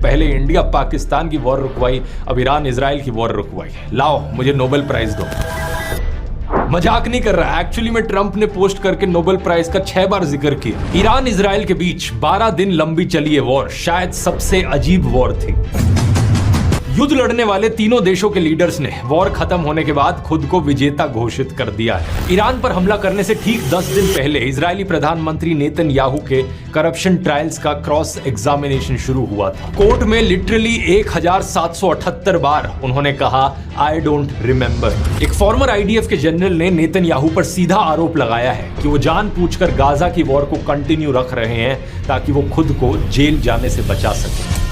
पहले इंडिया पाकिस्तान की वॉर रुकवाई, अब ईरान इजराइल की वॉर रुकवाई। लाओ मुझे नोबेल प्राइज दो। मजाक नहीं कर रहा, एक्चुअली में ट्रंप ने पोस्ट करके नोबेल प्राइज का 6 बार जिक्र किया। ईरान इजराइल के बीच 12 दिन लंबी चली है वॉर, शायद सबसे अजीब वॉर थी। युद्ध लड़ने वाले तीनों देशों के लीडर्स ने वॉर खत्म होने के बाद खुद को विजेता घोषित कर दिया है। ईरान पर हमला करने से ठीक 10 दिन पहले इजरायली प्रधानमंत्री नेतन्याहू के करप्शन ट्रायल्स का क्रॉस एग्जामिनेशन शुरू हुआ था। कोर्ट में लिटरली 1778 बार उन्होंने कहा आई डोंट रिमेंबर। एक फॉर्मर आईडीएफ के जनरल ने नेतन्याहू पर सीधा आरोप लगाया है कि वो जानबूझकर गाजा की वॉर को कंटिन्यू रख रहे हैं ताकि वो खुद को जेल जाने से बचा सके।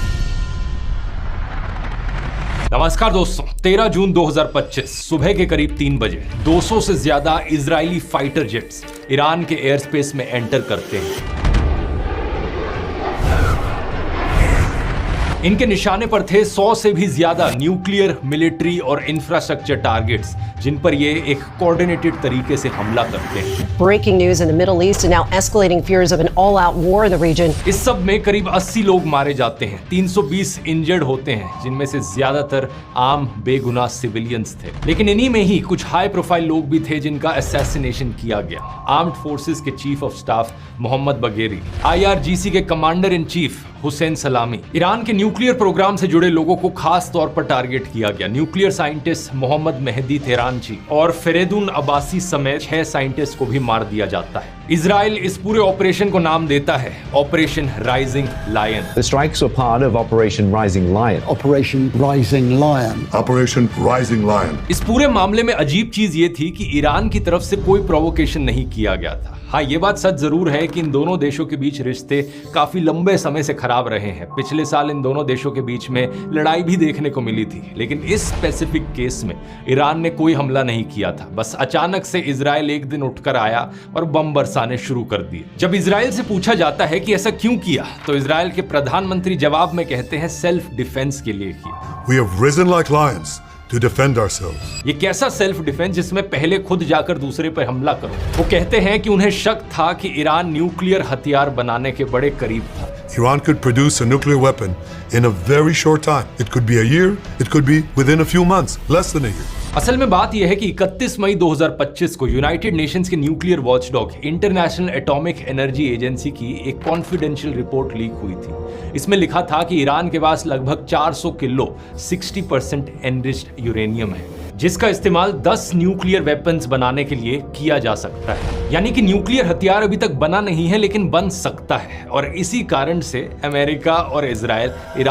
नमस्कार दोस्तों, 13 जून 2025 सुबह के करीब 3 बजे 200 से ज्यादा इजरायली फाइटर जेट्स ईरान के एयर स्पेस में एंटर करते हैं। इनके निशाने पर थे 100 से भी ज्यादा न्यूक्लियर, मिलिट्री और इंफ्रास्ट्रक्चर टारगेट्स, जिन पर ये एक कोऑर्डिनेटेड तरीके से हमला करते हैं। Breaking news in the Middle East and now escalating fears of an all-out war in the region. इस सब में करीब 80 लोग मारे जाते हैं, 320 इंजर्ड होते हैं, जिनमें से ज्यादातर आम बेगुनाह सिविलियंस थे। लेकिन इन्हीं में ही कुछ हाई प्रोफाइल लोग भी थे जिनका असैसिनेशन किया गया। आर्म्ड फोर्सेस के chief of staff Mohammad Bagheri, IRGC के commander in chief Hussein Salami, Iran के न्यूक्लियर प्रोग्राम से जुड़े लोगों को खास तौर पर टारगेट किया गया। न्यूक्लियर साइंटिस्ट मोहम्मद मेहदी तेहरानची और फेरेदुन अब्बासी समेत 6 साइंटिस्ट को भी मार दिया जाता है। इजराइल इस पूरे ऑपरेशन को नाम देता है operation rising lion. The strikes were part of Operation Rising Lion. Operation Rising Lion. Operation Rising Lion. इस पूरे मामले में अजीब चीज ये थी कि ईरान की तरफ से कोई प्रोवोकेशन नहीं किया गया था। हाँ, ये बात सच जरूर है कि इन दोनों देशों के बीच रिश्ते काफी लंबे समय से खराब रहे हैं। पिछले साल इन दोनों देशों के बीच में लड़ाई भी देखने को मिली थी, लेकिन इस स्पेसिफिक केस में ईरान ने कोई हमला नहीं किया था। बस अचानक से इजराइल एक दिन उठकर आया और बम बरसाने शुरू कर दिए। जब इजराइल से पूछा जाता है कि ऐसा क्यों किया, तो इजराइल के प्रधानमंत्री जवाब में कहते हैं सेल्फ डिफेंस के लिए किया। We have risen like lions to defend ourselves. ये कैसा सेल्फ डिफेंस जिसमें पहले खुद जाकर दूसरे पर हमला करो। वो कहते हैं कि उन्हें शक था कि ईरान न्यूक्लियर हथियार बनाने के बड़े करीब था। Iran could produce a nuclear weapon in a very short time. It could be a year, it could be within a few months, less than a year. असल में बात यह है कि 31 मई 2025 को यूनाइटेड नेशंस के nuclear watchdog international atomic energy agency की एक कॉन्फिडेंशियल रिपोर्ट लीक हुई थी। इसमें लिखा था कि ईरान के पास लगभग 400 किलो 60% एनरिच्ड यूरेनियम है, जिसका इस्तेमाल 10 न्यूक्लियर वेपन्स बनाने के लिए किया जा सकता है। यानी कि न्यूक्लियर हथियार अभी तक बना नहीं है, लेकिन बन सकता है। और इसी कारण से अमेरिका और इजराइल